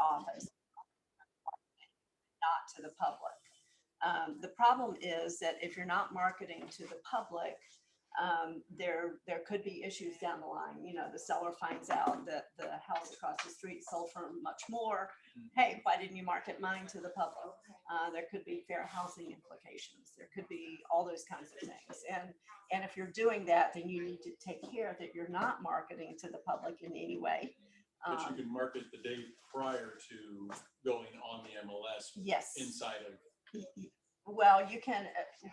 office, not to the public. The problem is that if you're not marketing to the public, there could be issues down the line. You know, the seller finds out that the house across the street sold for much more. Hey, why didn't you market mine to the public? There could be fair housing implications. There could be all those kinds of things. And if you're doing that, then you need to take care that you're not marketing to the public in any way. But you can market the day prior to going on the MLS. Yes. Inside of. Well, you can,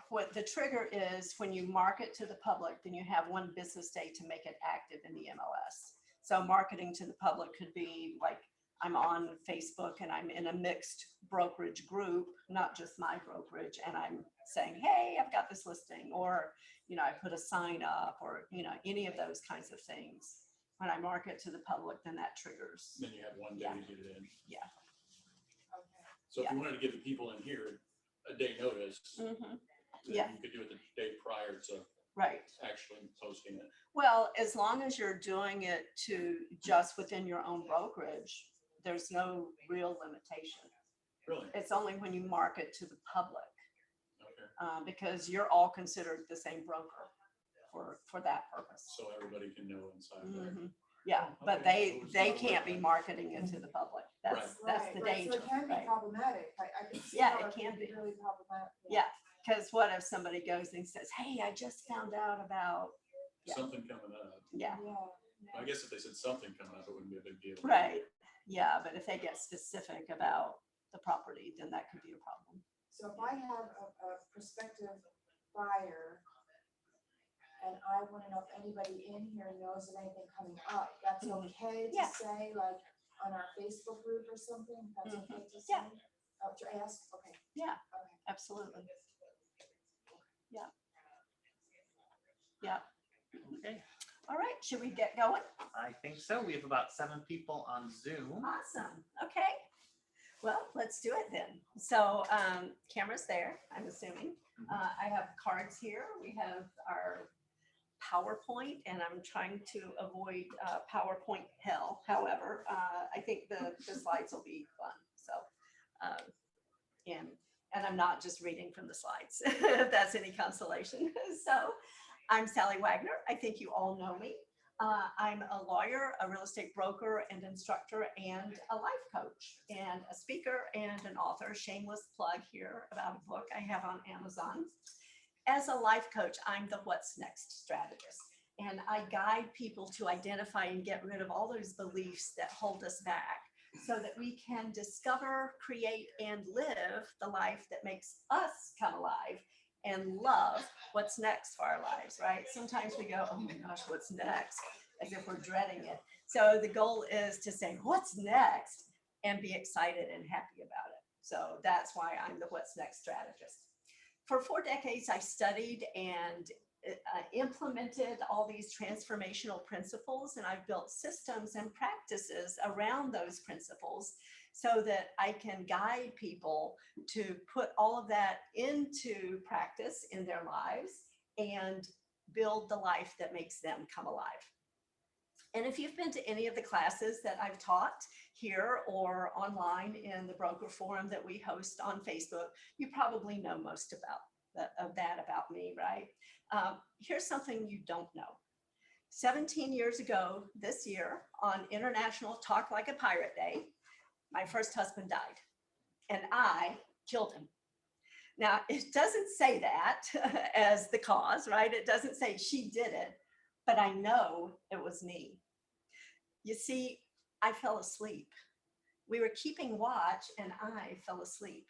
what the trigger is when you market to the public, then you have 1 business day to make it active in the MLS. So marketing to the public could be like, I'm on Facebook and I'm in a mixed brokerage group, not just my brokerage. And I'm saying, hey, I've got this listing, or, you know, I put a sign up, or, you know, any of those kinds of things. When I market to the public, then that triggers. Then you have 1 day to get it in. Yeah. So if you wanted to give the people in here a day notice, yeah, you could do it the day prior to right actually posting it. Well, as long as you're doing it to just within your own brokerage, there's no real limitation. Really? It's only when you market to the public, Okay. Because you're all considered the same broker for that purpose. So everybody can know inside there. Yeah, but Okay, so they it's not can't be like- marketing it to the public. That's the danger. So it can be right? problematic. I can see Yeah, how it can be. really problematic. Yeah, because what if somebody goes and says, hey, I just found out about, yeah. Something coming up. Yeah, I guess if they said something coming up, it wouldn't be a big deal. right. Yeah, but if they get specific about the property, then that could be a problem. So if I have a prospective buyer and I want to know if anybody in here knows of anything coming up, that's okay to Yeah. say, like on our Facebook group or something? That's okay to say? Yeah. Oh, to ask? Okay. Yeah, Okay. absolutely. Yeah. Okay, All right, should we get going? I think so. We have about 7 people on Zoom. Awesome. Okay. Well, let's do it then. So camera's there, I'm assuming. I have cards here. We have our PowerPoint, and I'm trying to avoid PowerPoint hell. However, I think the slides will be fun. So, and I'm not just reading from the slides, if that's any consolation. So I'm Sallie Wagner. I think you all know me. I'm a lawyer, a real estate broker and instructor, and a life coach, and a speaker and an author. Shameless plug here about a book I have on Amazon. As a life coach, I'm the what's next strategist, and I guide people to identify and get rid of all those beliefs that hold us back so that we can discover, create, and live the life that makes us come alive and love what's next for our lives, right? Sometimes we go, oh my gosh, what's next? As if we're dreading it. So the goal is to say, what's next? And be excited and happy about it. So that's why I'm the what's next strategist. For 4 decades, I studied and implemented all these transformational principles, and I've built systems and practices around those principles so that I can guide people to put all of that into practice in their lives and build the life that makes them come alive. And if you've been to any of the classes that I've taught here or online in the broker forum that we host on Facebook, you probably know most of that about me, right? Here's something you don't know. 17 years ago this year, on International Talk Like a Pirate Day, my first husband died, and I killed him. Now, it doesn't say that as the cause, right? It doesn't say she did it, but I know it was me. You see, I fell asleep. We were keeping watch, and I fell asleep.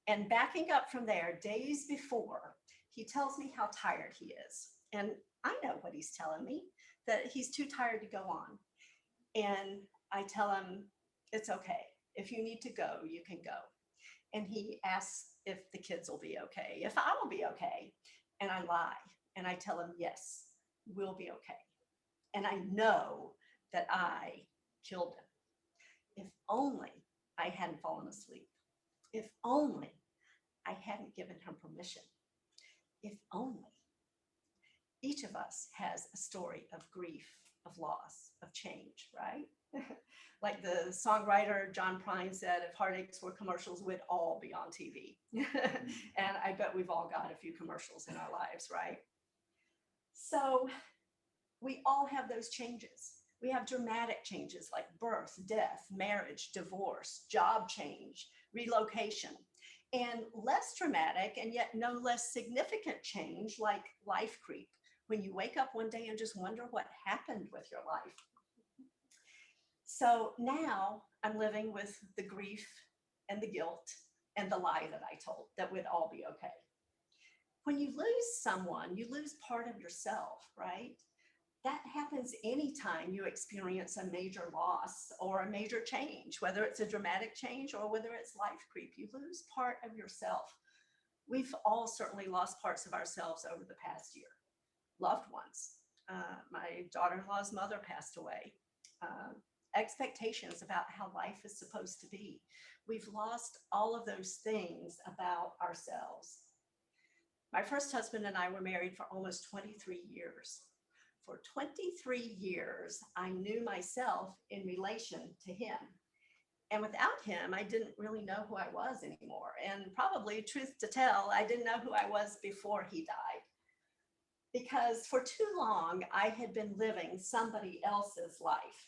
And backing up from there, days before, he tells me how tired he is. And I know what he's telling me, that he's too tired to go on. And I tell him, it's okay. If you need to go, you can go. And he asks if the kids will be okay, if I will be okay. And I lie. And I tell him, yes, we'll be okay. And I know that I killed him. If only I hadn't fallen asleep. If only I hadn't given him permission. If only. Each of us has a story of grief of loss, of change, right? Like the songwriter John Prine said, if heartaches were commercials, we'd all be on TV. And I bet we've all got a few commercials in our lives, right? So we all have those changes. We have dramatic changes like birth, death, marriage, divorce, job change, relocation, and less dramatic and yet no less significant change like life creep, when you wake up one day and just wonder what happened with your life. So now I'm living with the grief and the guilt and the lie that I told that we'd all be okay. When you lose someone, you lose part of yourself, right? That happens anytime you experience a major loss or a major change, whether it's a dramatic change or whether it's life creep. You lose part of yourself. We've all certainly lost parts of ourselves over the past year. Loved ones. My daughter-in-law's mother passed away. Expectations about how life is supposed to be. We've lost all of those things about ourselves. My first husband and I were married for almost 23 years. For 23 years, I knew myself in relation to him. And without him, I didn't really know who I was anymore. And probably, truth to tell, I didn't know who I was before he died. Because for too long, I had been living somebody else's life.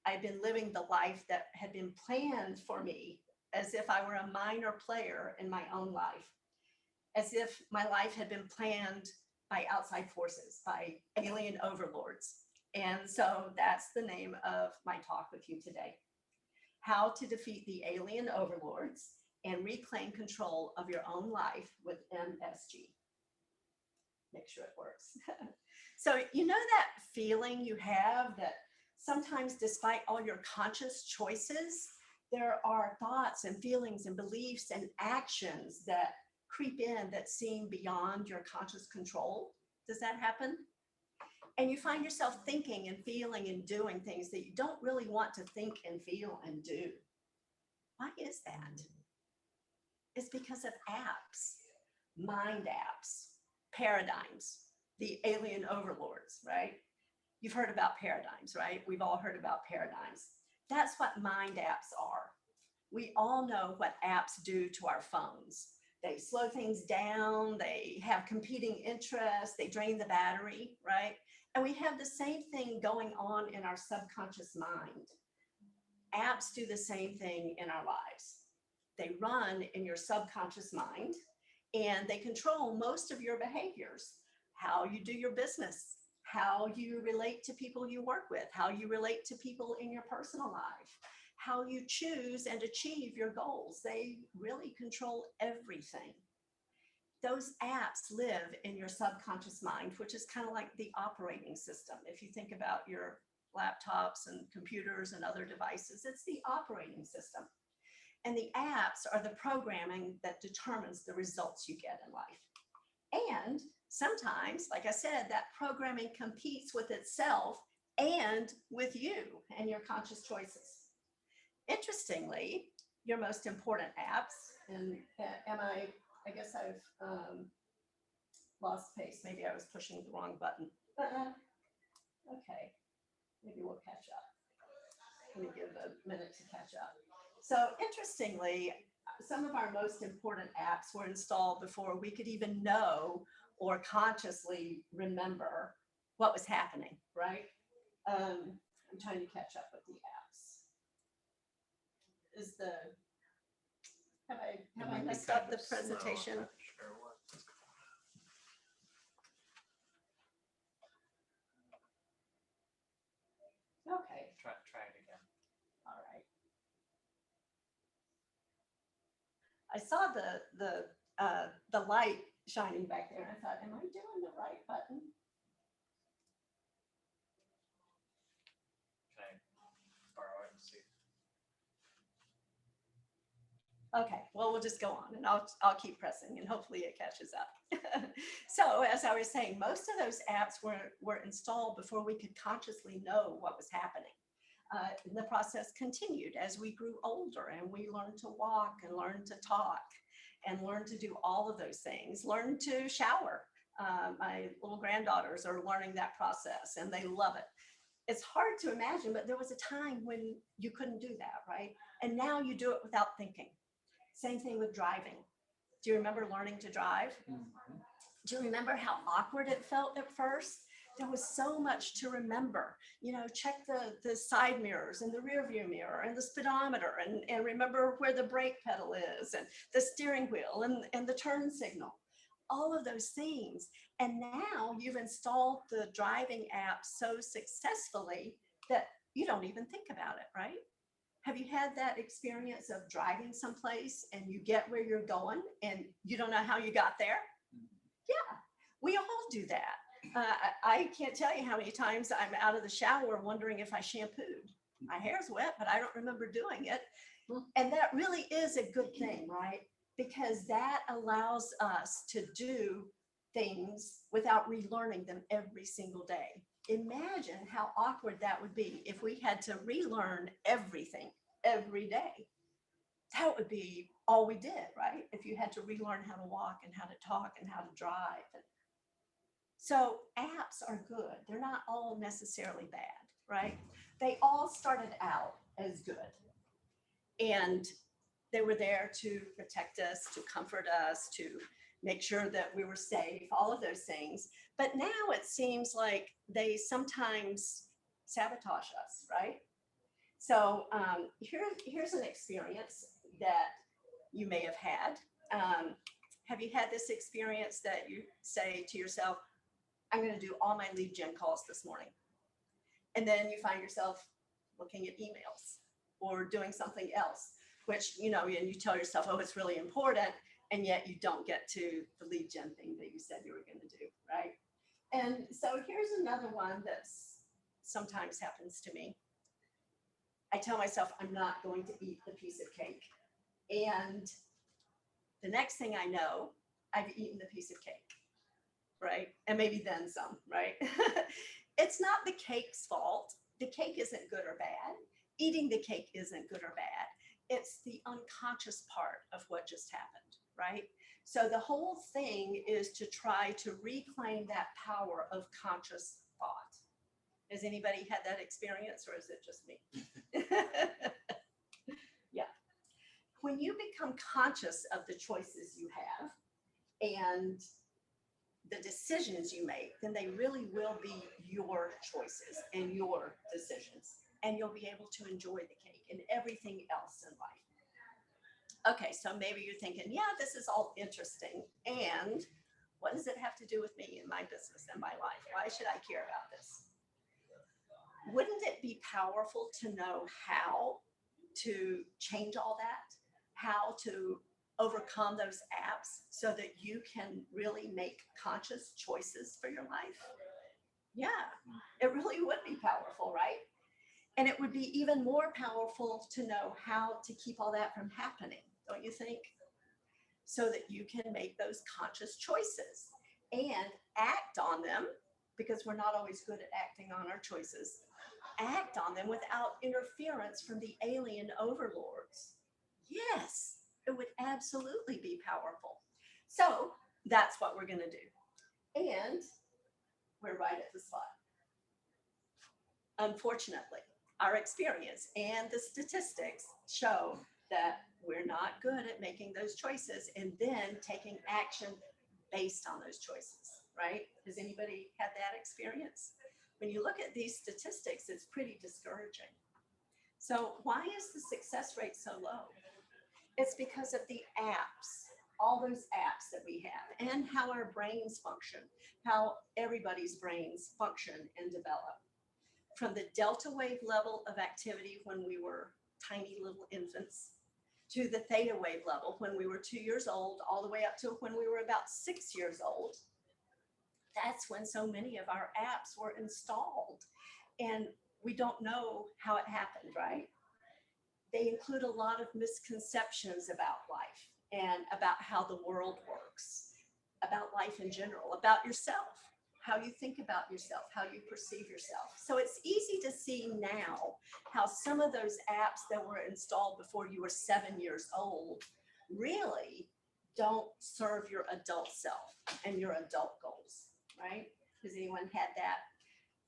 I'd been living the life that had been planned for me, as if I were a minor player in my own life, as if my life had been planned by outside forces, by alien overlords. And so that's the name of my talk with you today. How to defeat the alien overlords and reclaim control of your own life with MSG. Make sure it works. So you know that feeling you have that sometimes despite all your conscious choices, there are thoughts and feelings and beliefs and actions that creep in that seem beyond your conscious control? Does that happen? And you find yourself thinking and feeling and doing things that you don't really want to think and feel and do. Why is that? It's because of apps, mind apps, paradigms, the alien overlords, right? You've heard about paradigms, right? We've all heard about paradigms. That's what mind apps are. We all know what apps do to our phones. They slow things down, they have competing interests, they drain the battery, right? And we have the same thing going on in our subconscious mind. Apps do the same thing in our lives. They run in your subconscious mind and they control most of your behaviors, how you do your business, how you relate to people you work with, how you relate to people in your personal life, how you choose and achieve your goals. They really control everything. Those apps live in your subconscious mind, which is kind of like the operating system. If you think about your laptops and computers and other devices, it's the operating system. And the apps are the programming that determines the results you get in life. And sometimes, like I said, that programming competes with itself and with you and your conscious choices. Interestingly, your most important apps, and I guess I've lost pace. Maybe I was pushing the wrong button. Okay, maybe we'll catch up. Let me give a minute to catch up. So interestingly, some of our most important apps were installed before we could even know or consciously remember what was happening, right? I'm trying to catch up with the apps. Have I messed up the presentation? Slow. I'm not sure what's going on. Okay, Try it again. all right. I saw the light shining back there and I thought, am I doing the right button? Can I borrow it and see? Okay, well, we'll just go on and I'll keep pressing and hopefully it catches up. So as I was saying, most of those apps were installed before we could consciously know what was happening. The process continued as we grew older and we learned to walk and learned to talk and learned to do all of those things, learned to shower. My little granddaughters are learning that process and they love it. it's hard to imagine, but there was a time when you couldn't do that, right? And now you do it without thinking. Same thing with driving. Do you remember learning to drive? Do you remember how awkward it felt at first? There was so much to remember. You know, check the side mirrors and the rear view mirror and the speedometer and remember where the brake pedal is and the steering wheel and the turn signal. All of those things. And now you've installed the driving app so successfully that you don't even think about it, right? Have you had that experience of driving someplace and you get where you're going and you don't know how you got there? Yeah, we all do that. I can't tell you how many times I'm out of the shower wondering if I shampooed. My hair's wet, but I don't remember doing it. And that really is a good thing, right? Because that allows us to do things without relearning them every single day. Imagine how awkward that would be if we had to relearn everything every day. That would be all we did, right? If you had to relearn how to walk and how to talk and how to drive. So apps are good. They're not all necessarily bad, right? They all started out as good. And they were there to protect us, to comfort us, to make sure that we were safe, all of those things. But now it seems like they sometimes sabotage us, right? So here's an experience that you may have had. Have you had this experience that you say to yourself, I'm going to do all my lead gen calls this morning. And then you find yourself looking at emails or doing something else, which, you know, and you tell yourself, oh, it's really important. And yet you don't get to the lead gen thing that you said you were going to do, right? And so here's another one that sometimes happens to me. I tell myself I'm not going to eat the piece of cake. And the next thing I know, I've eaten the piece of cake, right? And maybe then some, right? It's not the cake's fault. The cake isn't good or bad. Eating the cake isn't good or bad. It's the unconscious part of what just happened, right? So the whole thing is to try to reclaim that power of conscious thought. Has anybody had that experience, or is it just me? Yeah. When you become conscious of the choices you have and the decisions you make, then they really will be your choices and your decisions. And you'll be able to enjoy the cake and everything else in life. Okay, so maybe you're thinking, yeah, this is all interesting. And what does it have to do with me and my business and my life? Why should I care about this? Wouldn't it be powerful to know how to change all that? How to overcome those apps so that you can really make conscious choices for your life? Yeah, it really would be powerful, right? And it would be even more powerful to know how to keep all that from happening, don't you think? So that you can make those conscious choices and act on them, because we're not always good at acting on our choices. Act on them without interference from the alien overlords. Yes, it would absolutely be powerful. So that's what we're going to do. And we're right at the spot. Unfortunately, our experience and the statistics show that we're not good at making those choices and then taking action based on those choices, right? Has anybody had that experience? When you look at these statistics, it's pretty discouraging. So why is the success rate so low? It's because of the apps, all those apps that we have, and how our brains function, how everybody's brains function and develop. From the delta wave level of activity when we were tiny little infants to the theta wave level when we were 2 years old, all the way up to when we were about 6 years old. That's when so many of our apps were installed. And we don't know how it happened, right? They include a lot of misconceptions about life and about how the world works, about life in general, about yourself, how you think about yourself, how you perceive yourself. So it's easy to see now how some of those apps that were installed before you were 7 years old really don't serve your adult self and your adult goals, right? Has anyone had that?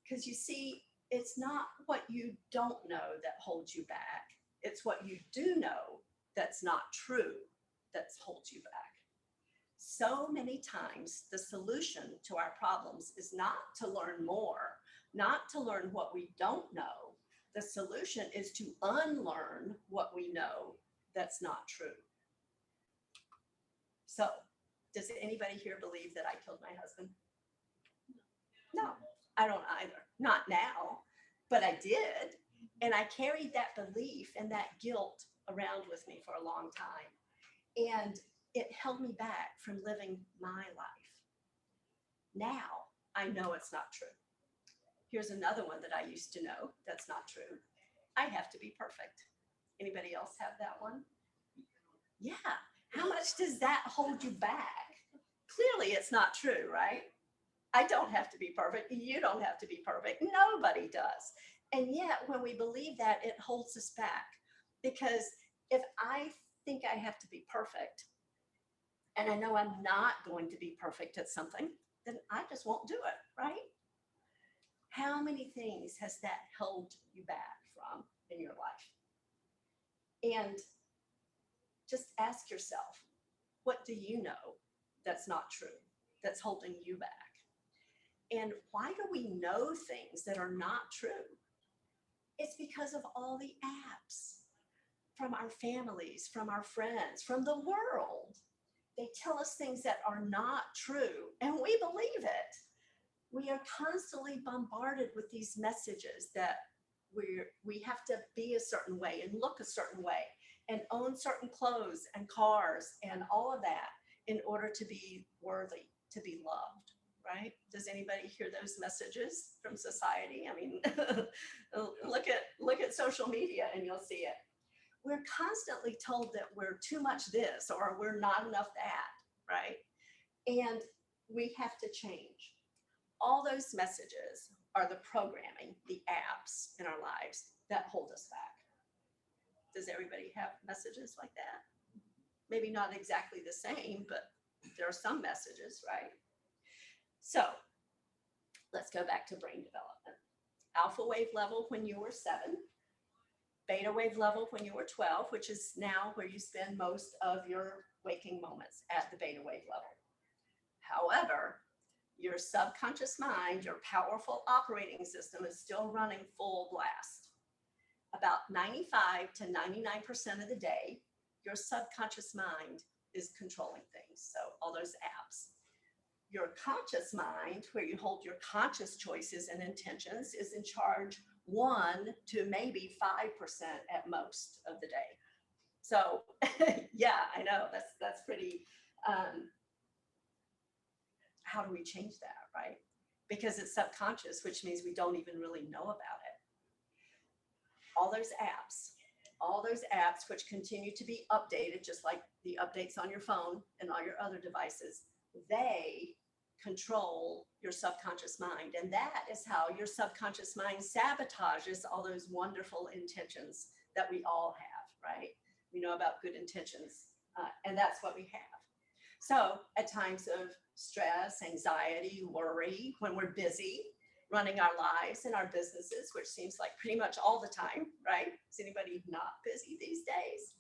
Because you see, it's not what you don't know that holds you back. It's what you do know that's not true that holds you back. So many times, the solution to our problems is not to learn more, not to learn what we don't know. The solution is to unlearn what we know that's not true. So, does anybody here believe that I killed my husband? No, I don't either. Not now, but I did. And I carried that belief and that guilt around with me for a long time. And it held me back from living my life. Now I know it's not true. Here's another one that I used to know that's not true. I have to be perfect. Anybody else have that one? Yeah. How much does that hold you back? Clearly it's not true, right? I don't have to be perfect. You don't have to be perfect. Nobody does. And yet when we believe that, it holds us back. Because if I think I have to be perfect, and I know I'm not going to be perfect at something, then I just won't do it, right? How many things has that held you back from in your life? And just ask yourself, what do you know that's not true, that's holding you back? And why do we know things that are not true? It's because of all the apps from our families, from our friends, from the world. They tell us things that are not true, and we believe it. We are constantly bombarded with these messages that we have to be a certain way and look a certain way and own certain clothes and cars and all of that in order to be worthy, to be loved, right? Does anybody hear those messages from society? I mean, look at social media and you'll see it. We're constantly told that we're too much this or we're not enough that, right? And we have to change. All those messages are the programming, the apps in our lives that hold us back. Does everybody have messages like that? Maybe not exactly the same, but there are some messages, right? So let's go back to brain development. Alpha wave level when you were 7, beta wave level when you were 12, which is now where you spend most of your waking moments, at the beta wave level. However, your subconscious mind, your powerful operating system, is still running full blast. About 95 to 99% of the day, your subconscious mind is controlling things. So all those apps. Your conscious mind, where you hold your conscious choices and intentions, is in charge 1 to maybe 5% at most of the day. So yeah, I know that's pretty, how do we change that, right? Because it's subconscious, which means we don't even really know about it. All those apps which continue to be updated, just like the updates on your phone and all your other devices, they control your subconscious mind. And that is how your subconscious mind sabotages all those wonderful intentions that we all have, right? We know about good intentions, and that's what we have. So at times of stress, anxiety, worry, when we're busy running our lives and our businesses, which seems like pretty much all the time, right? Is anybody not busy these days?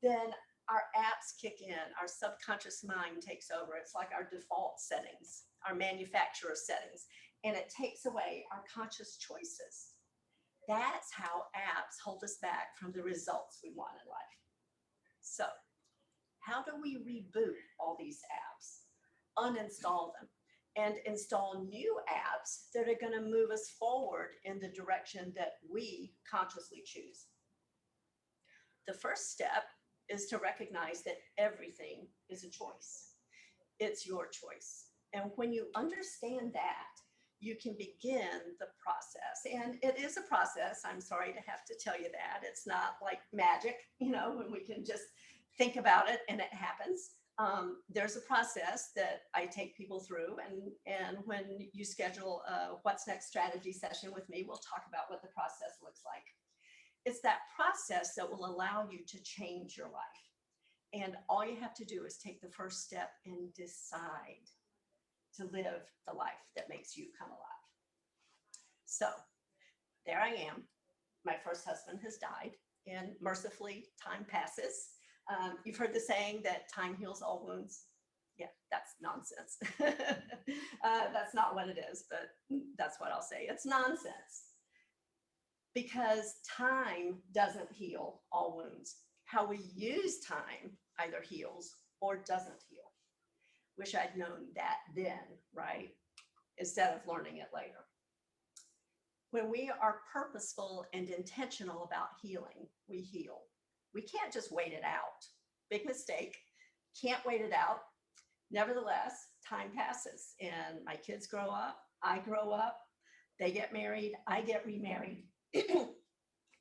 Then our apps kick in, our subconscious mind takes over. It's like our default settings, our manufacturer settings, and it takes away our conscious choices. That's how apps hold us back from the results we want in life. So how do we reboot all these apps, uninstall them, and install new apps that are going to move us forward in the direction that we consciously choose? The first step is to recognize that everything is a choice. It's your choice. And when you understand that, you can begin the process. And it is a process. I'm sorry to have to tell you that. It's not like magic, when we can just think about it and it happens. There's a process that I take people through, and when you schedule a What's Next strategy session with me, we'll talk about what the process looks like. It's that process that will allow you to change your life. And all you have to do is take the first step and decide to live the life that makes you come alive. So there I am. My first husband has died, and mercifully, time passes. You've heard the saying that time heals all wounds. Yeah, that's nonsense. That's not what it is, but that's what I'll say. It's nonsense because time doesn't heal all wounds. How we use time either heals or doesn't heal. Wish I'd known that then, right? Instead of learning it later. When we are purposeful and intentional about healing, we heal. We can't just wait it out. Big mistake. Can't wait it out. Nevertheless, time passes and my kids grow up. I grow up. They get married. I get remarried.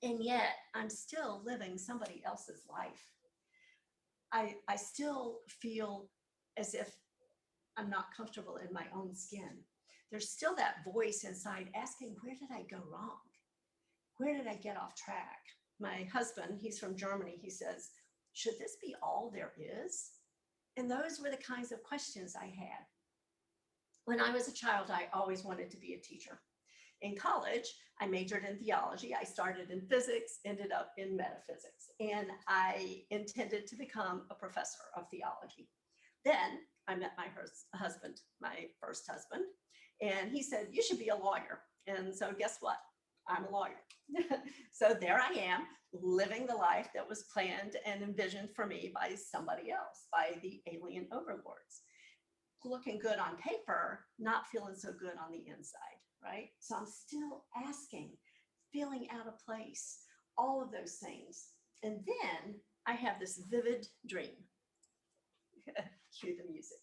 And yet I'm still living somebody else's life. I still feel as if I'm not comfortable in my own skin. There's still that voice inside asking, where did I go wrong? Where did I get off track? My husband, he's from Germany, he says, should this be all there is? And those were the kinds of questions I had. When I was a child, I always wanted to be a teacher. In college, I majored in theology. I started in physics, ended up in metaphysics, and I intended to become a professor of theology. Then I met my husband, my first husband, and he said, you should be a lawyer. And so guess what? I'm a lawyer. So there I am, living the life that was planned and envisioned for me by somebody else, by the alien overlords. Looking good on paper, not feeling so good on the inside, right? So I'm still asking, feeling out of place, all of those things. And then I have this vivid dream. Cue the music.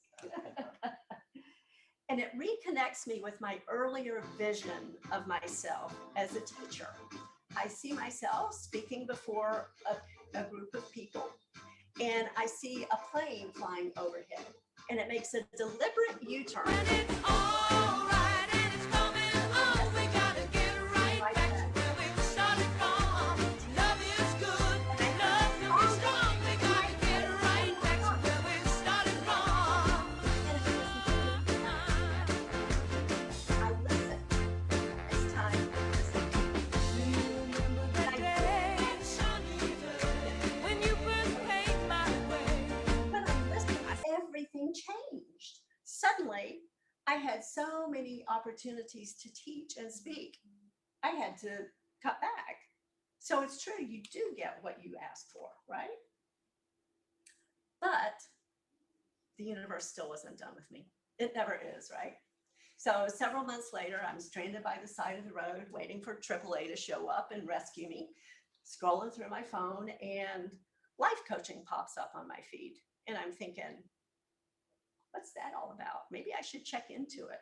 And it reconnects me with my earlier vision of myself as a teacher. I see myself speaking before a group of people, and I see a plane flying overhead, and it makes a deliberate U-turn. And it's all right, and it's coming on. We gotta get right Like back that. to where we started from. Love is good, love can be strong. We gotta get right back to where we started from. I listen. It's time to listen. Remember the day, sunny day, when you first came my way. When I listened, everything changed. Suddenly, I had so many opportunities to teach and speak. I had to cut back. So it's true, you do get what you ask for, right? But the universe still wasn't done with me. It never is, right? So several months later, I'm stranded by the side of the road, waiting for AAA to show up and rescue me, scrolling through my phone, and life coaching pops up on my feed. And I'm thinking, what's that all about? Maybe I should check into it.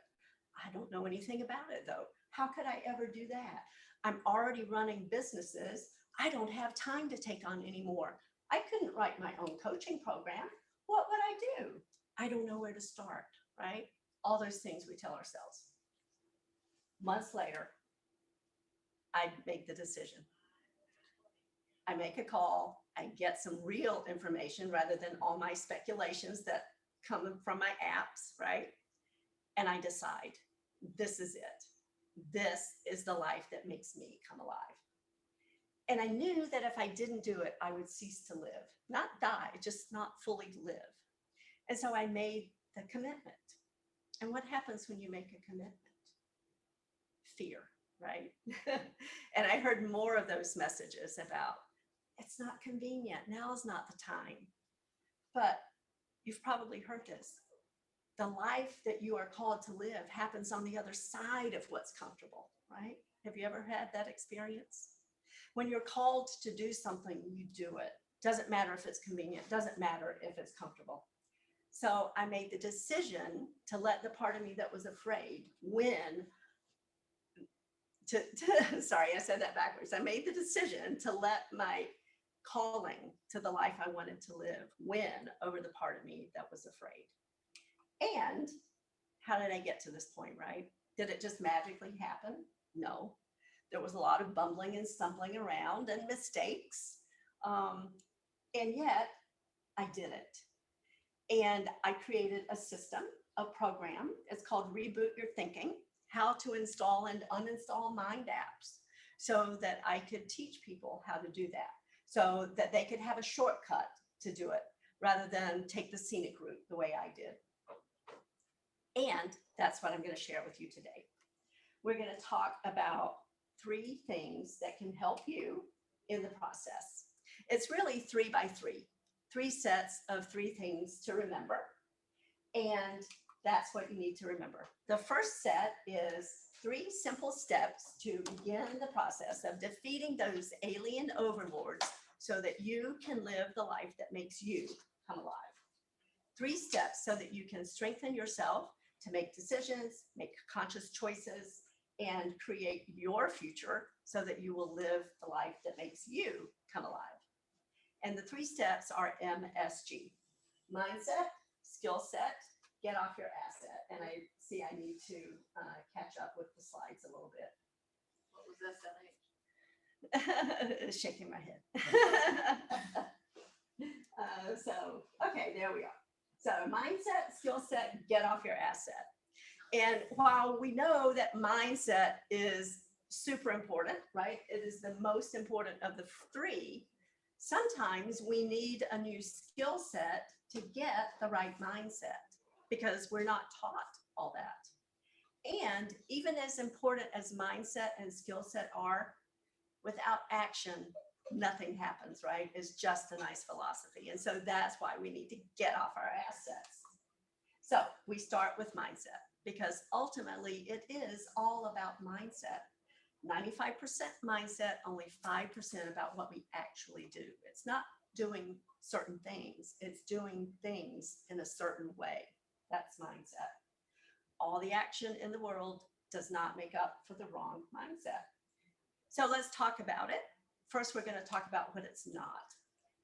I don't know anything about it though. How could I ever do that? I'm already running businesses. I don't have time to take on anymore. I couldn't write my own coaching program. What would I do? I don't know where to start, right? All those things we tell ourselves. Months later, I make the decision. I make a call. I get some real information rather than all my speculations that come from my apps, right? And I decide, this is it. This is the life that makes me come alive. And I knew that if I didn't do it, I would cease to live, not die, just not fully live. And so I made the commitment. And what happens when you make a commitment? Fear, right? And I heard more of those messages about, it's not convenient, now is not the time. But you've probably heard this. The life that you are called to live happens on the other side of what's comfortable, right? Have you ever had that experience? When you're called to do something, you do it. Doesn't matter if it's convenient, doesn't matter if it's comfortable. So I made the decision to let the part of me that was afraid win. Sorry, I said that backwards. I made the decision to let my calling to the life I wanted to live win over the part of me that was afraid. And how did I get to this point, right? Did it just magically happen? No. There was a lot of bumbling and stumbling around and mistakes. And yet I did it. And I created a system, a program. It's called Reboot Your Thinking, how to install and uninstall mind apps. so that I could teach people how to do that, so that they could have a shortcut to do it rather than take the scenic route the way I did. And that's what I'm going to share with you today. We're going to talk about 3 things that can help you in the process. It's really 3 by 3, 3 sets of 3 things to remember. And that's what you need to remember. The first set is 3 simple steps to begin the process of defeating those alien overlords so that you can live the life that makes you come alive. 3 steps so that you can strengthen yourself to make decisions, make conscious choices, and create your future so that you will live the life that makes you come alive. And the 3 steps are MSG: mindset, skill set, get off your asset. And I see I need to catch up with the slides a little bit. What was that, Sallie? Shaking my head. Okay, there we are. So mindset, skill set, get off your asset. And while we know that mindset is super important, right? It is the most important of the 3. Sometimes we need a new skill set to get the right mindset because we're not taught all that. And even as important as mindset and skill set are, without action, nothing happens, right? It's just a nice philosophy. And so that's why we need to get off our assets. So we start with mindset because ultimately it is all about mindset. 95% mindset, only 5% about what we actually do. It's not doing certain things, it's doing things in a certain way. That's mindset. All the action in the world does not make up for the wrong mindset. So let's talk about it. First, we're going to talk about what it's not.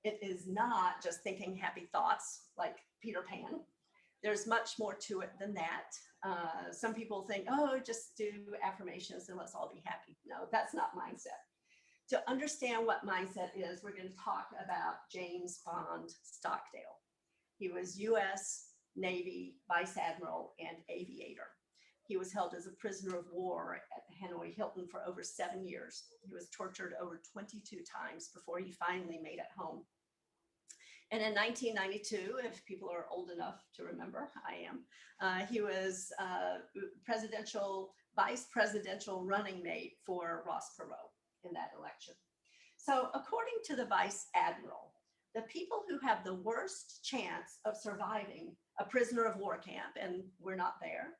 It is not just thinking happy thoughts like Peter Pan. There's much more to it than that. Some people think, oh, just do affirmations and let's all be happy. No, that's not mindset. To understand what mindset is, we're going to talk about James Bond Stockdale. He was U.S. Navy Vice Admiral and aviator. He was held as a prisoner of war at Hanoi Hilton for over 7 years. He was tortured over 22 times before he finally made it home. And in 1992, if people are old enough to remember, I am, he was vice presidential running mate for Ross Perot in that election. So according to the Vice Admiral, the people who have the worst chance of surviving a prisoner of war camp, and we're not there,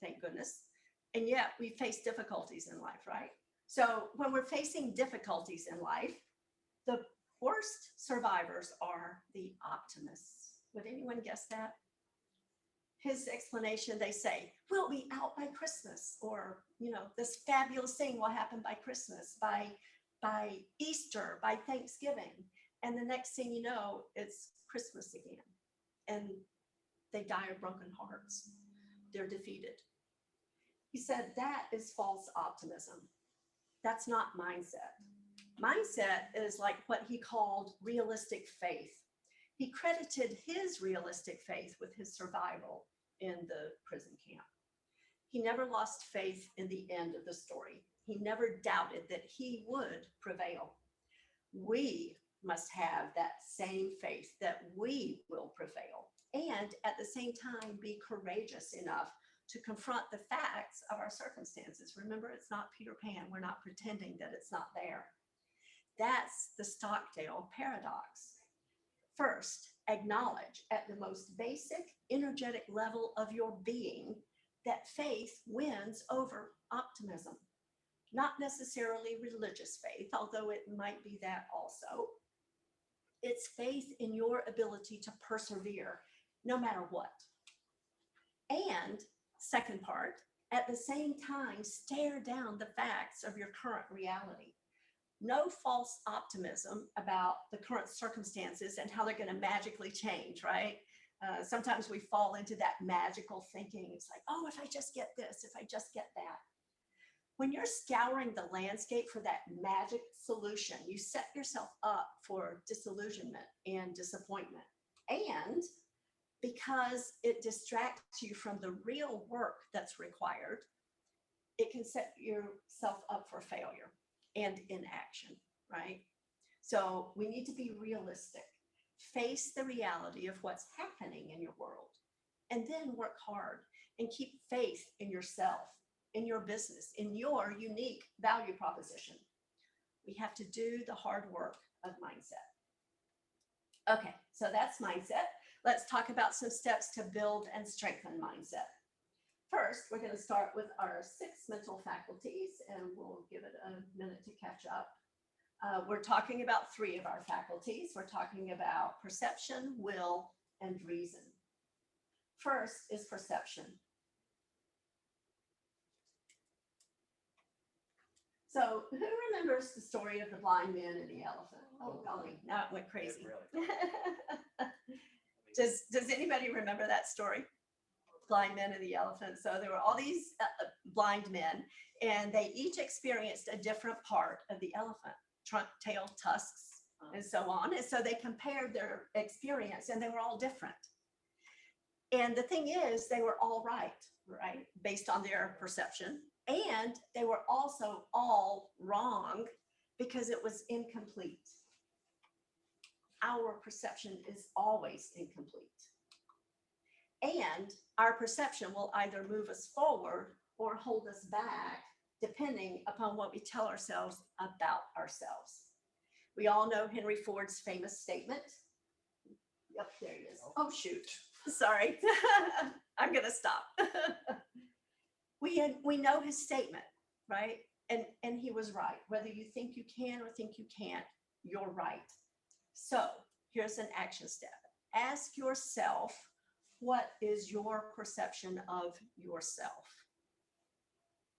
thank goodness, and yet we face difficulties in life, right? So when we're facing difficulties in life, the worst survivors are the optimists. Would anyone guess that? His explanation, they say, we'll be out by Christmas, or, this fabulous thing will happen by Christmas, by Easter, by Thanksgiving. And the next thing you know, it's Christmas again. And they die of broken hearts. They're defeated. He said that is false optimism. That's not mindset. Mindset is like what he called realistic faith. He credited his realistic faith with his survival in the prison camp. He never lost faith in the end of the story. He never doubted that he would prevail. We must have that same faith that we will prevail, and at the same time be courageous enough to confront the facts of our circumstances. Remember, it's not Peter Pan. We're not pretending that it's not there. That's the Stockdale paradox. First, acknowledge at the most basic energetic level of your being that faith wins over optimism. Not necessarily religious faith, although it might be that also. It's faith in your ability to persevere no matter what. And second part, at the same time, stare down the facts of your current reality. No false optimism about the current circumstances and how they're going to magically change, right? Sometimes we fall into that magical thinking. It's like, oh, if I just get this, if I just get that. When you're scouring the landscape for that magic solution, you set yourself up for disillusionment and disappointment. And because it distracts you from the real work that's required, it can set yourself up for failure. and inaction, right? So we need to be realistic, face the reality of what's happening in your world, and then work hard and keep faith in yourself, in your business, in your unique value proposition. We have to do the hard work of mindset. Okay, so that's mindset. Let's talk about some steps to build and strengthen mindset. First, we're going to start with our 6 mental faculties, and we'll give it a minute to catch up. We're talking about 3 of our faculties. We're talking about perception, will, and reason. First is perception. So who remembers the story of the blind man and the elephant? Oh, golly, now it went crazy. Does anybody remember that story? Blind men and the elephant. So there were all these blind men, and they each experienced a different part of the elephant, trunk, tail, tusks, and so on. And so they compared their experience, and they were all different. And the thing is, they were all right, based on their perception. And they were also all wrong because it was incomplete. Our perception is always incomplete. And our perception will either move us forward or hold us back, depending upon what we tell ourselves about ourselves. We all know Henry Ford's famous statement. Yep, there he is. Oh, shoot. Sorry. I'm going to stop. We know his statement, right? And he was right. Whether you think you can or think you can't, you're right. So here's an action step. Ask yourself, what is your perception of yourself?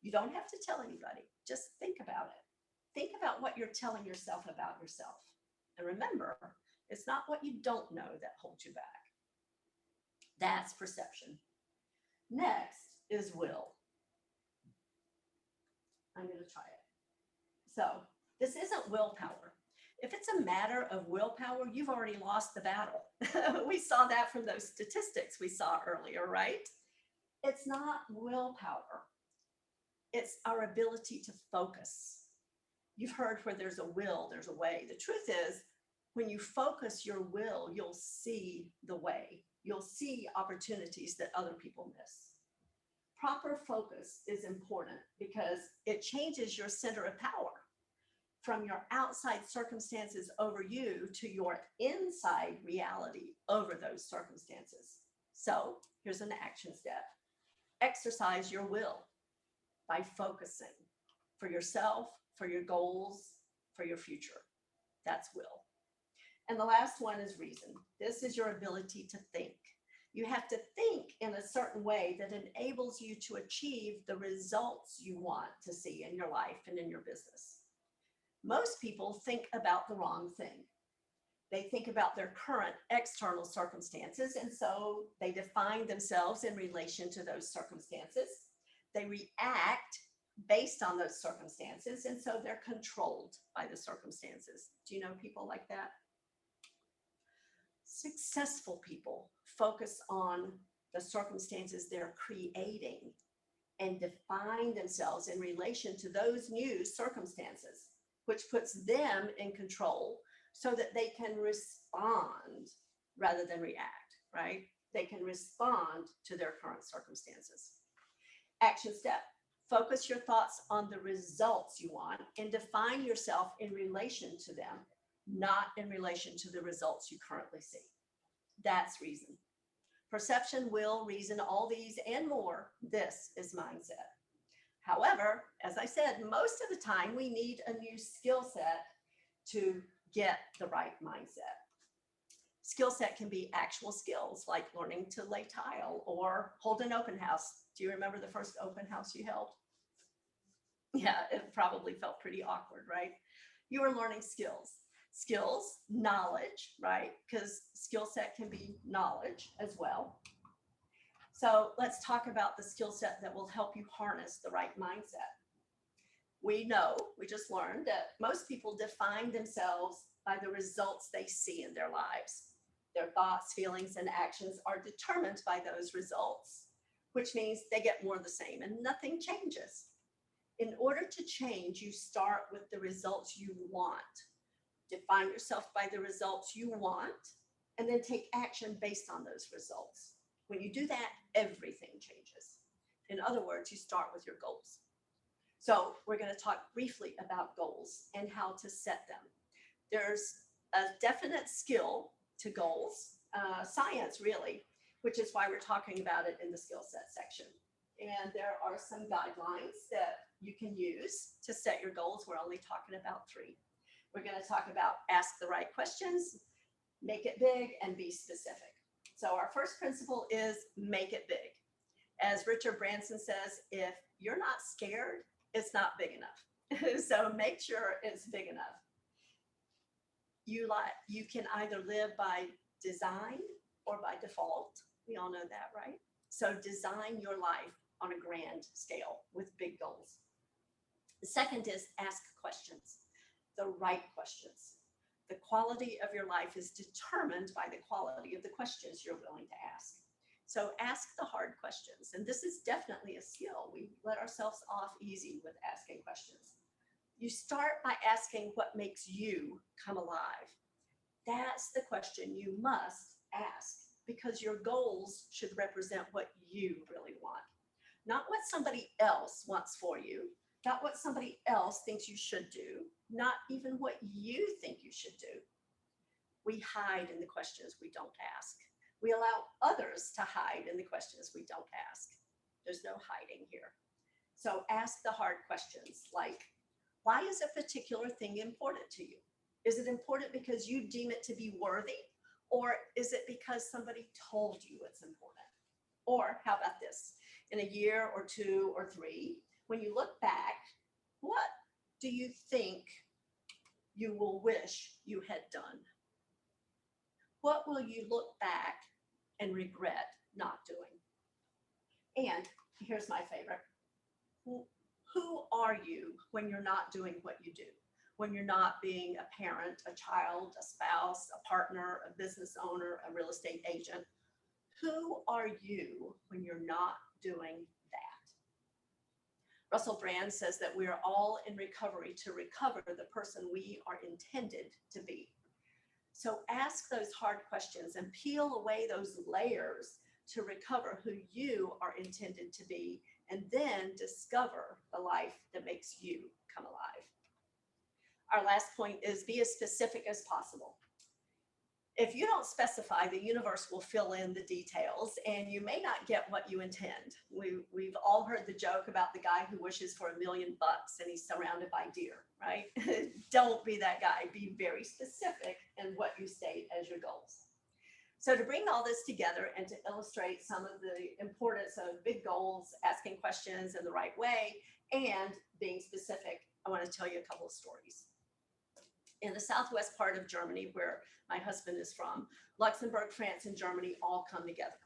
You don't have to tell anybody. Just think about it. Think about what you're telling yourself about yourself. And remember, it's not what you don't know that holds you back. That's perception. Next is will. I'm going to try it. So this isn't willpower. If it's a matter of willpower, you've already lost the battle. We saw that from those statistics we saw earlier, right? It's not willpower. It's our ability to focus. You've heard where there's a will, there's a way. The truth is, when you focus your will, you'll see the way. You'll see opportunities that other people miss. Proper focus is important because it changes your center of power from your outside circumstances over you to your inside reality over those circumstances. So here's an action step. Exercise your will by focusing for yourself, for your goals, for your future. That's will. And the last one is reason. This is your ability to think. You have to think in a certain way that enables you to achieve the results you want to see in your life and in your business. Most people think about the wrong thing. They think about their current external circumstances, and so they define themselves in relation to those circumstances. They react based on those circumstances, and so they're controlled by the circumstances. Do you know people like that? Successful people focus on the circumstances they're creating and define themselves in relation to those new circumstances, which puts them in control so that they can respond rather than react, right? They can respond to their current circumstances. Action step, focus your thoughts on the results you want and define yourself in relation to them, not in relation to the results you currently see. That's reason. Perception, will, reason, all these and more, this is mindset. However, as I said, most of the time we need a new skill set to get the right mindset. Skill set can be actual skills like learning to lay tile or hold an open house. Do you remember the first open house you held? Yeah, it probably felt pretty awkward, right? You were learning skills. Skills, knowledge, right? Because skill set can be knowledge as well. So let's talk about the skill set that will help you harness the right mindset. We know, we just learned that most people define themselves by the results they see in their lives. Their thoughts, feelings, and actions are determined by those results, which means they get more of the same and nothing changes. In order to change, you start with the results you want. Define yourself by the results you want, and then take action based on those results. When you do that, everything changes. In other words, you start with your goals. So we're going to talk briefly about goals and how to set them. There's a definite skill to goals, science really, which is why we're talking about it in the skill set section. And there are some guidelines that you can use to set your goals. We're only talking about 3. We're going to talk about ask the right questions, make it big, and be specific. So our first principle is make it big. As Richard Branson says, if you're not scared, it's not big enough. So make sure it's big enough. You can either live by design or by default. We all know that, right? So design your life on a grand scale with big goals. The second is ask questions, the right questions. The quality of your life is determined by the quality of the questions you're willing to ask. So ask the hard questions. And this is definitely a skill. We let ourselves off easy with asking questions. You start by asking what makes you come alive. That's the question you must ask, because your goals should represent what you really want, not what somebody else wants for you, not what somebody else thinks you should do, not even what you think you should do. We hide in the questions we don't ask. We allow others to hide in the questions we don't ask. There's no hiding here. So ask the hard questions like, why is a particular thing important to you? Is it important because you deem it to be worthy? Or is it because somebody told you it's important? Or how about this? In a year or 2 or 3, when you look back, what do you think you will wish you had done? What will you look back and regret not doing? And here's my favorite. Who are you when you're not doing what you do? When you're not being a parent, a child, a spouse, a partner, a business owner, a real estate agent? Who are you when you're not doing that? Russell Brand says that we are all in recovery to recover the person we are intended to be. So ask those hard questions and peel away those layers to recover who you are intended to be, and then discover the life that makes you come alive. Our last point is be as specific as possible. If you don't specify, the universe will fill in the details, and you may not get what you intend. We've all heard the joke about the guy who wishes for $1 million and he's surrounded by deer, right? Don't be that guy. Be very specific in what you state as your goals. So to bring all this together and to illustrate some of the importance of big goals, asking questions in the right way, and being specific, I want to tell you a couple of stories. In the southwest part of Germany, where my husband is from, Luxembourg, France, and Germany all come together.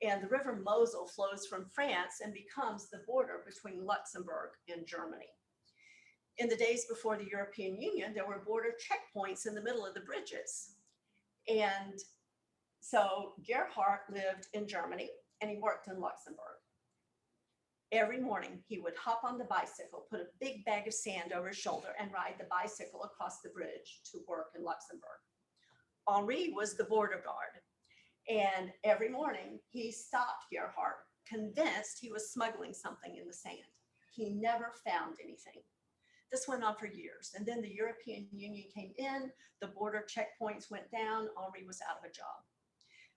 And the river Mosel flows from France and becomes the border between Luxembourg and Germany. In the days before the European Union, there were border checkpoints in the middle of the bridges. And so Gerhard lived in Germany and he worked in Luxembourg. Every morning he would hop on the bicycle, put a big bag of sand over his shoulder, and ride the bicycle across the bridge to work in Luxembourg. Henri was the border guard, and every morning he stopped Gerhard, convinced he was smuggling something in the sand. He never found anything. This went on for years, and then the European Union came in, the border checkpoints went down, Henri was out of a job.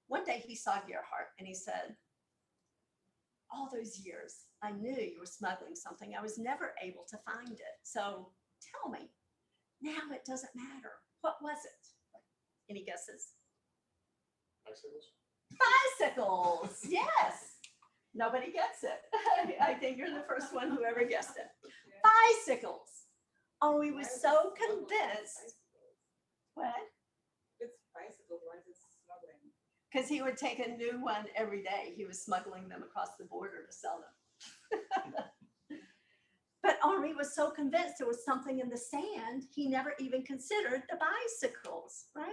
One day he saw Gerhard and he said, all those years, I knew you were smuggling something. I was never able to find it. So tell me, now it doesn't matter. What was it? Any guesses? Bicycles? Bicycles, yes. Nobody gets it. I think you're the first one who ever guessed it. Bicycles. Oh, we were so convinced. What? It's bicycle, why is it smuggling? Because he would take a new one every day. He was smuggling them across the border to sell them. But Henri was so convinced there was something in the sand, he never even considered the bicycles, right?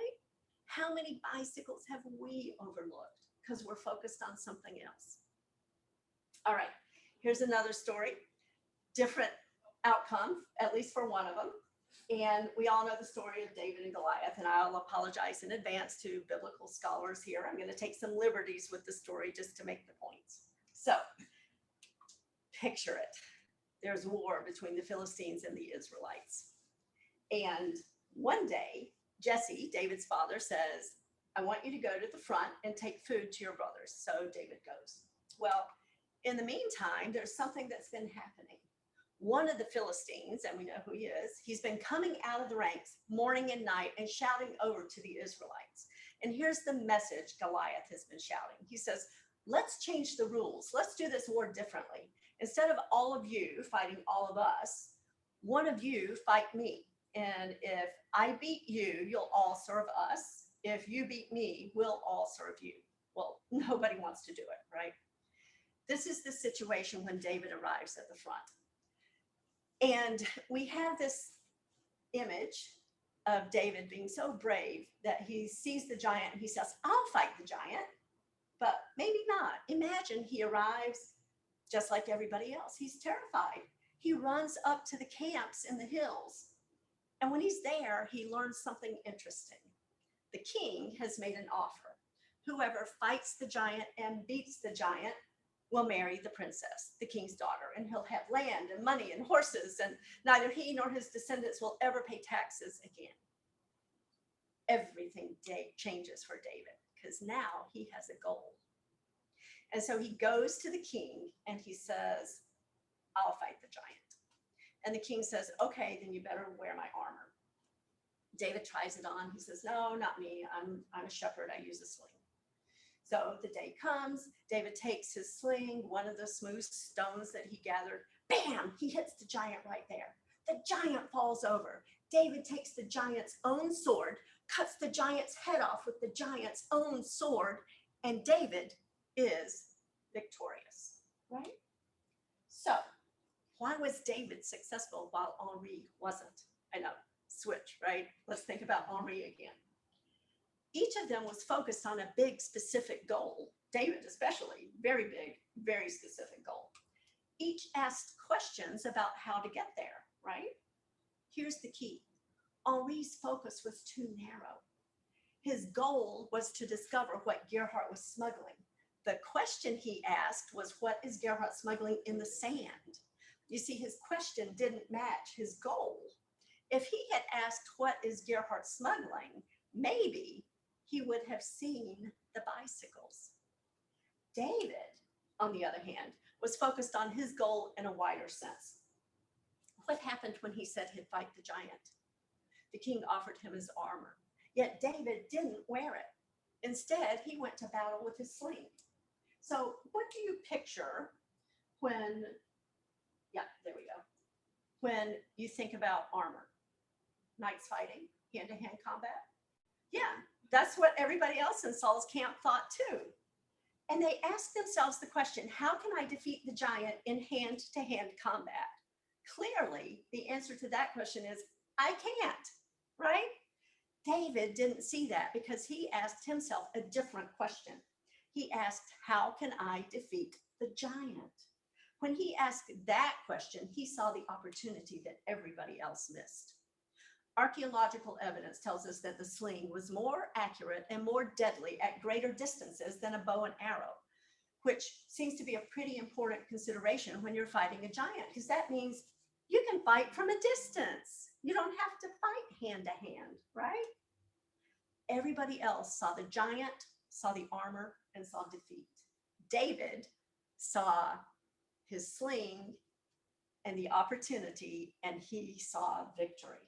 How many bicycles have we overlooked because we're focused on something else? All right, here's another story. Different outcome, at least for one of them. And we all know the story of David and Goliath, and I'll apologize in advance to biblical scholars here. I'm going to take some liberties with the story just to make the points. So, picture it. There's war between the Philistines and the Israelites. And one day, Jesse, David's father, says, I want you to go to the front and take food to your brothers. So David goes. Well, in the meantime, there's something that's been happening. One of the Philistines, and we know who he is, he's been coming out of the ranks morning and night and shouting over to the Israelites. And here's the message Goliath has been shouting. He says, let's change the rules. Let's do this war differently. Instead of all of you fighting all of us, one of you fight me. And if I beat you, you'll all serve us. If you beat me, we'll all serve you. Well, nobody wants to do it, right? This is the situation when David arrives at the front. And we have this image of David being so brave that he sees the giant and he says, I'll fight the giant, but maybe not. Imagine he arrives just like everybody else. He's terrified. He runs up to the camps in the hills. And when he's there, he learns something interesting. The king has made an offer. Whoever fights the giant and beats the giant will marry the princess, the king's daughter, and he'll have land and money and horses, and neither he nor his descendants will ever pay taxes again. Everything changes for David because now he has a goal. And so he goes to the king and he says, I'll fight the giant. And the king says, okay, then you better wear my armor. David tries it on. He says, no, not me. I'm a shepherd. I use a sling. So the day comes, David takes his sling, one of the smooth stones that he gathered, bam, he hits the giant right there. The giant falls over. David takes the giant's own sword, cuts the giant's head off with the giant's own sword, and David is victorious, right? So why was David successful while Henri wasn't? I know, switch, right? Let's think about Henri again. Each of them was focused on a big specific goal. David especially, very big, very specific goal. Each asked questions about how to get there, right? Here's the key. Henri's focus was too narrow. His goal was to discover what Gerhardt was smuggling. The question he asked was, what is Gerhardt smuggling in the sand? You see, his question didn't match his goal. If he had asked, what is Gerhardt smuggling, maybe he would have seen the bicycles. David, on the other hand, was focused on his goal in a wider sense. What happened when he said he'd fight the giant? The king offered him his armor, yet David didn't wear it. Instead, he went to battle with his sling. So what do you picture when, yeah, there we go, when you think about armor? Knights fighting, hand-to-hand combat? Yeah, that's what everybody else in Saul's camp thought too. And they asked themselves the question, how can I defeat the giant in hand-to-hand combat? Clearly, the answer to that question is, I can't, right? David didn't see that because he asked himself a different question. He asked, how can I defeat the giant? When he asked that question, he saw the opportunity that everybody else missed. Archaeological evidence tells us that the sling was more accurate and more deadly at greater distances than a bow and arrow, which seems to be a pretty important consideration when you're fighting a giant, because that means you can fight from a distance. You don't have to fight hand to hand, right? Everybody else saw the giant, saw the armor, and saw defeat. David saw his sling and the opportunity, and he saw victory.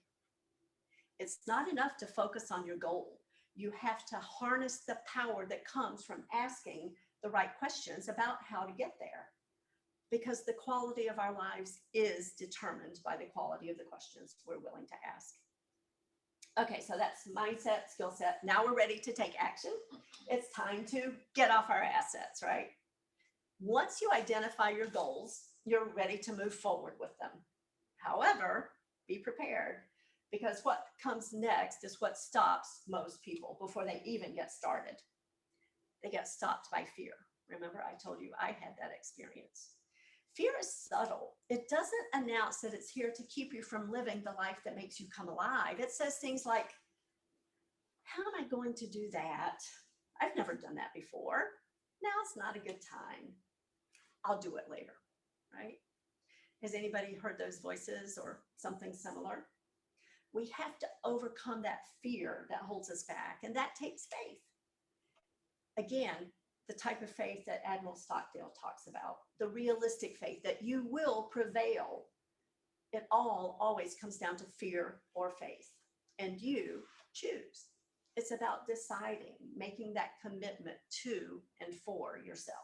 It's not enough to focus on your goal. You have to harness the power that comes from asking the right questions about how to get there, because the quality of our lives is determined by the quality of the questions we're willing to ask. Okay, so that's mindset, skill set. Now we're ready to take action. It's time to get off our assets, right? Once you identify your goals, you're ready to move forward with them. However, be prepared, because what comes next is what stops most people before they even get started. They get stopped by fear. Remember, I told you I had that experience. Fear is subtle. It doesn't announce that it's here to keep you from living the life that makes you come alive. It says things like, how am I going to do that? I've never done that before. Now's not a good time. I'll do it later, right? Has anybody heard those voices or something similar? We have to overcome that fear that holds us back, and that takes faith. Again, the type of faith that Admiral Stockdale talks about, the realistic faith that you will prevail. It all always comes down to fear or faith, and you choose. It's about deciding, making that commitment to and for yourself.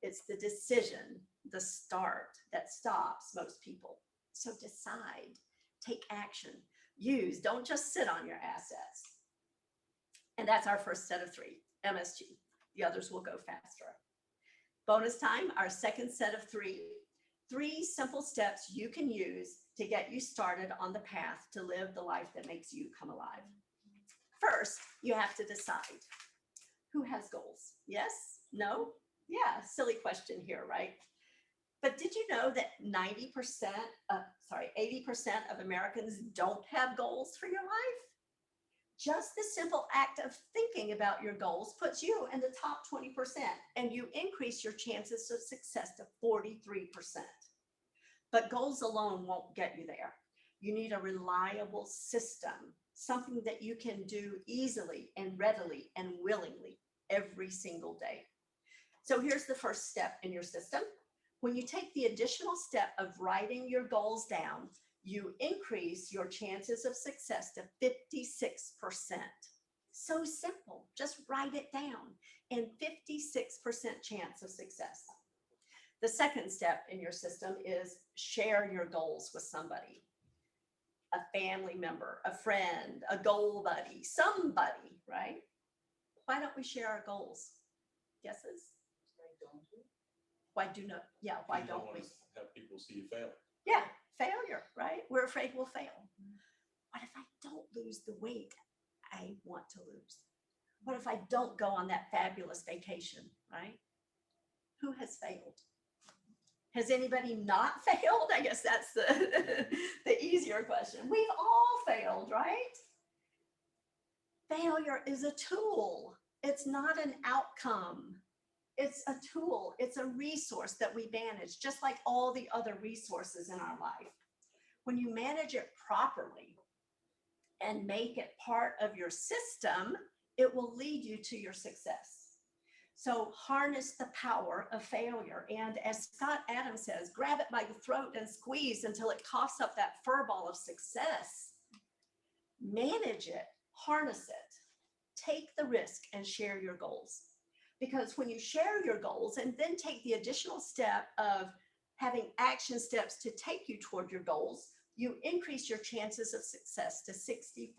It's the decision, the start that stops most people. So decide, take action, use, don't just sit on your assets. And that's our first set of 3, MSG. The others will go faster. Bonus time, our second set of 3 simple steps you can use to get you started on the path to live the life that makes you come alive. First, you have to decide who has goals. Yes? No? Yeah, silly question here, right? But did you know that 80% of Americans don't have goals for your life? Just the simple act of thinking about your goals puts you in the top 20%, and you increase your chances of success to 43%. But goals alone won't get you there. You need a reliable system, something that you can do easily and readily and willingly every single day. So here's the first step in your system. When you take the additional step of writing your goals down, you increase your chances of success to 56%. So simple, just write it down, and 56% chance of success. The second step in your system is share your goals with somebody, a family member, a friend, a goal buddy, somebody, right? Why don't we share our goals? Guesses? Why You don't we? wanna have people see you fail. Yeah, failure, right? We're afraid we'll fail. What if I don't lose the weight I want to lose? What if I don't go on that fabulous vacation, right? Who has failed? Has anybody not failed? I guess that's the easier question. We've all failed, right? Failure is a tool. It's not an outcome. It's a tool. It's a resource that we manage, just like all the other resources in our life. When you manage it properly and make it part of your system, it will lead you to your success. So harness the power of failure. And as Scott Adams says, grab it by the throat and squeeze until it coughs up that fur ball of success. Manage it, harness it, take the risk and share your goals. Because when you share your goals and then take the additional step of having action steps to take you toward your goals, you increase your chances of success to 64%.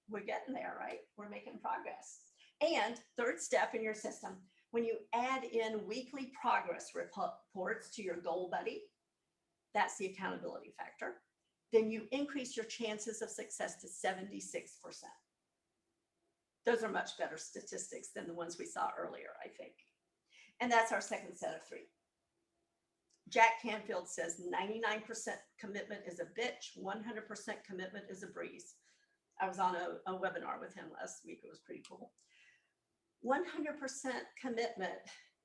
We're getting there, right? We're making progress. And third step in your system, when you add in weekly progress reports to your goal buddy, that's the accountability factor, then you increase your chances of success to 76%. Those are much better statistics than the ones we saw earlier, I think. And that's our second set of 3. Jack Canfield says 99% commitment is a bitch, 100% commitment is a breeze. I was on a webinar with him last week. It was pretty cool. 100% commitment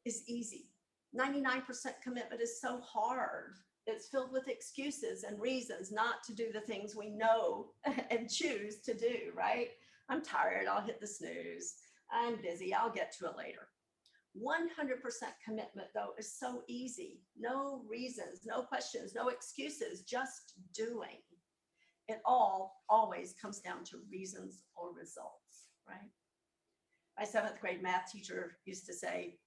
is easy. 99% commitment is so hard. It's filled with excuses and reasons not to do the things we know and choose to do, right? I'm tired, I'll hit the snooze. I'm busy, I'll get to it later. 100% commitment, though, is so easy. No reasons, no questions, no excuses, just doing. It all always comes down to reasons or results, right? My 7th grade math teacher used to say,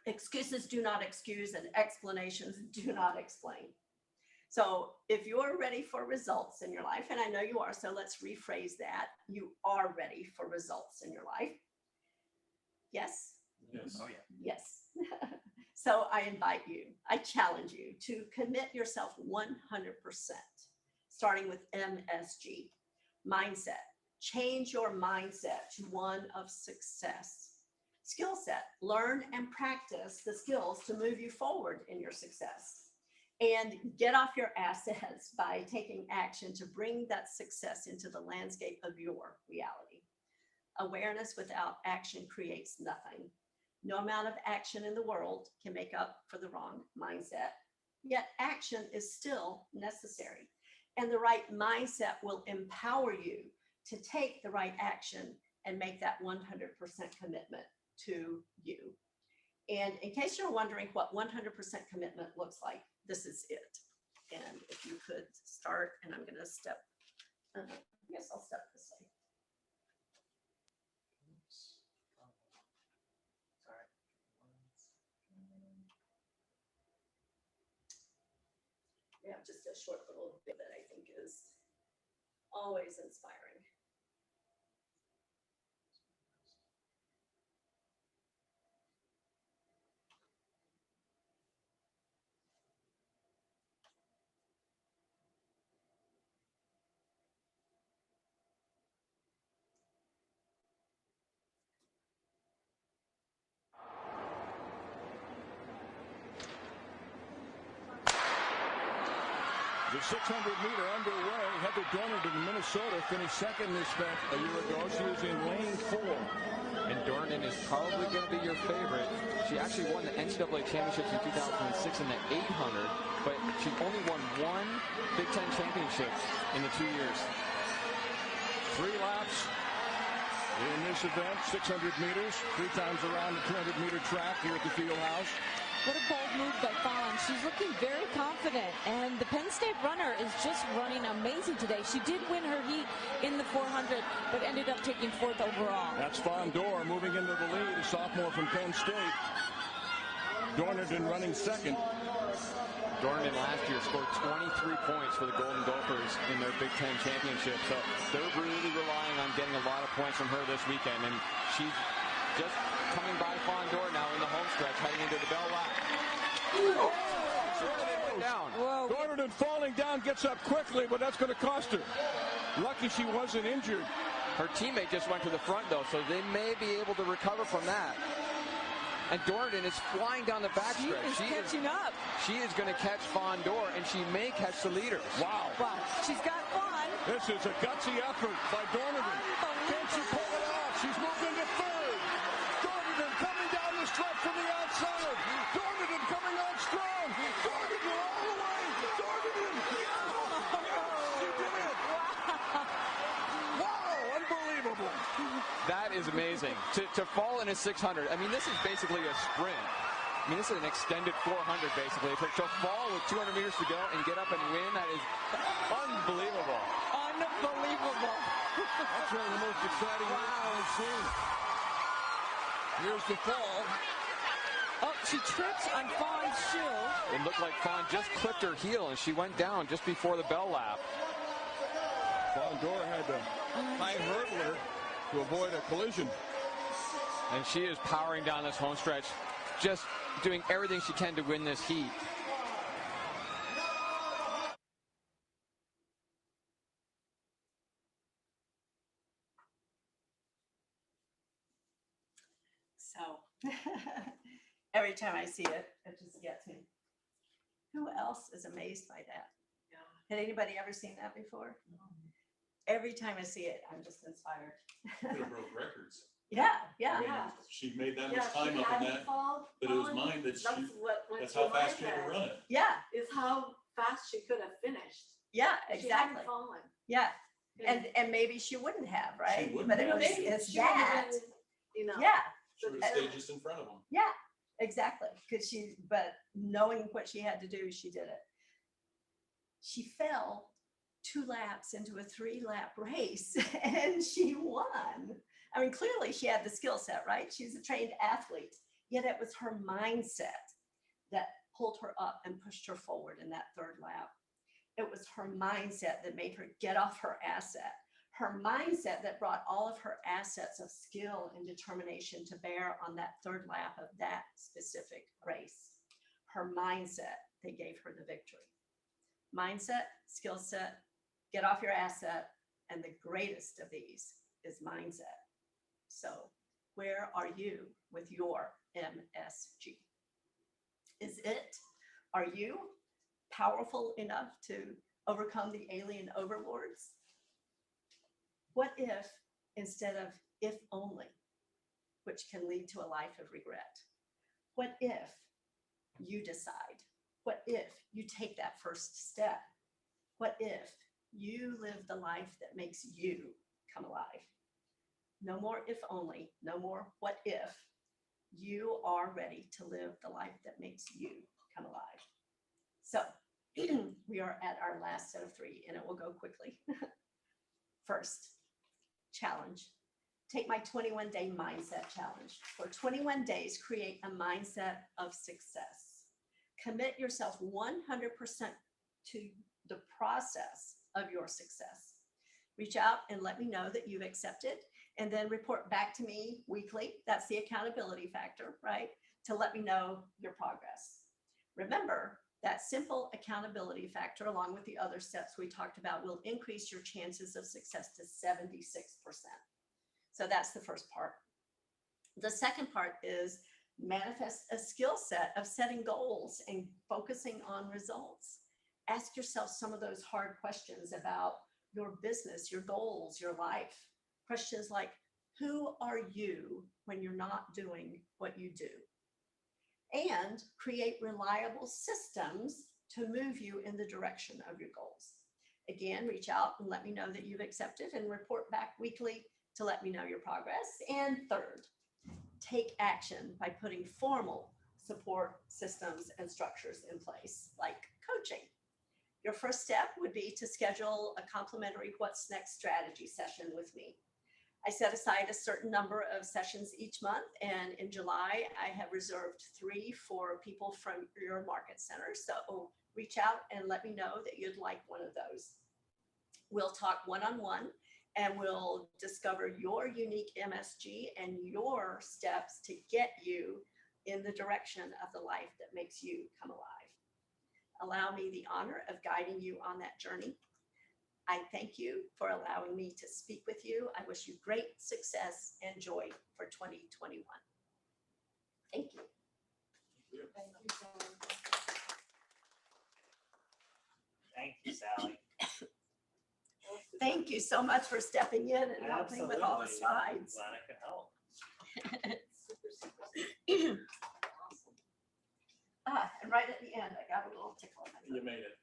excuses do not excuse and explanations do not explain. So if you're ready for results in your life, and I know you are, so let's rephrase that. You are ready for results in your life. Yes? Yes. Oh, yeah. Yes. So I invite you, I challenge you to commit yourself 100%, starting with MSG, mindset. Change your mindset to one of success. skill set. Learn and practice the skills to move you forward in your success. And get off your assets by taking action to bring that success into the landscape of your reality. Awareness without action creates nothing. No amount of action in the world can make up for the wrong mindset, yet action is still necessary. And the right mindset will empower you to take the right action and make that 100% commitment to you. And in case you're wondering what 100% commitment looks like, this is it. And if you could start, and I'm going to step, I guess I'll step this way. Sorry. We have just a short little bit that I think is always inspiring. The 600-meter underway. Heather Dornan in Minnesota finished second in this event a year ago. She was in lane 4. And Dornan is probably going to be your favorite. She actually won the NCAA championships in 2006 in the 800, but she's only won one Big Ten championship in the 2 years. 3 laps in this event, 600 meters, 3 times around the 200-meter track here at the field house. What a bold move by Fawn. She's looking very confident, and the Penn State runner is just running amazing today. She did win her heat in the 400, but ended up taking 4th overall. That's Fawn Dorr moving into the lead, a sophomore from Penn State. Dornan running second. Dornan last year scored 23 points for the Golden Gophers in their Big Ten championship, so they're really relying on getting a lot of points from her this weekend, and she's just coming by Fawn Dorr now in the home stretch, heading into the bell lap. Down. Dornan falling down, gets up quickly, but that's going to cost her. Lucky she wasn't injured. Her teammate just went to the front, though, so they may be able to recover from that. And Dornan is flying down the backstretch. She is catching up. She is going to catch Fawn Dorr, and she may catch the leaders. Wow. Wow. She's got Fawn. This is a gutsy effort by Dornan. Can she pull it off? She's moving to third. Dornan coming down the stretch from the outside. Dornan coming on strong. Dornan all the way. Dornan. She did it. Wow. Unbelievable. That is amazing. To fall in a 600, I mean, this is basically a sprint. I mean, this is an extended 400, basically. To fall with 200 meters to go and get up and win, that is unbelievable. Unbelievable. That's one of the most exciting I've seen. Here's the fall. Oh, she trips on Fawn's shoe. It looked like Fawn just clipped her heel, and she went down just before the bell lap. Fawn Dorr had to high hurdler to avoid a collision. And she is powering down this home stretch, just doing everything she can to win this heat. So every time I see it, it just gets me. Who else is amazed by that? Had anybody ever seen that before? Every time I see it, I'm just inspired. Could have broke records. Yeah, I yeah. mean, she made that much time up in that, but it was mine that she, that's how fast she had to run it. Yeah, Is how fast she could have finished. yeah, If she hadn't exactly. fallen. Yeah, and maybe she wouldn't have, right? wouldn't But it have. was, Maybe it's she would've that. been, you know. Yeah, She would have stayed just in front of them. yeah, exactly. Because but knowing what she had to do, she did it. She fell 2 laps into a 3-lap race and she won. I mean, clearly she had the skill set, right? She's a trained athlete, yet it was her mindset that pulled her up and pushed her forward in that 3rd lap. It was her mindset that made her get off her asset. Her mindset that brought all of her assets of skill and determination to bear on that 3rd lap of that specific race. Her mindset that gave her the victory. Mindset, skill set, get off your asset, and the greatest of these is mindset. So Where are you with your MSG? Are you powerful enough to overcome the alien overlords? What if, instead of if only, which can lead to a life of regret? What if you decide? What if you take that first step? What if you live the life that makes you come alive? No more if only, no more what if. You are ready to live the life that makes you come alive. So we are at our last set of 3, and it will go quickly. First, challenge. Take my 21-day mindset challenge. For 21 days, create a mindset of success. Commit yourself 100% to the process of your success. Reach out and let me know that you've accepted, and then report back to me weekly. That's the accountability factor, right? To let me know your progress. Remember, that simple accountability factor, along with the other steps we talked about, will increase your chances of success to 76%. So that's the first part. The second part is manifest a skill set of setting goals and focusing on results. Ask yourself some of those hard questions about your business, your goals, your life. Questions like, who are you when you're not doing what you do? And create reliable systems to move you in the direction of your goals. Again, reach out and let me know that you've accepted, and report back weekly to let me know your progress. And third, take action by putting formal support systems and structures in place, like coaching. Your first step would be to schedule a complimentary What's Next strategy session with me. I set aside a certain number of sessions each month, and in July, I have reserved 3 for people from your market center. So reach out and let me know that you'd like one of those. We'll talk one-on-one, and we'll discover your unique MSG and your steps to get you in the direction of the life that makes you come alive. Allow me the honor of guiding you on that journey. I thank you for allowing me to speak with you. I wish you great success and joy for 2021. Thank you. Thank you, Sallie. Thank you, Sallie. Thank you so much for stepping in and helping with all the Absolutely. slides. Glad I could help. And right at the end, I got a little tickle in my You throat. made it.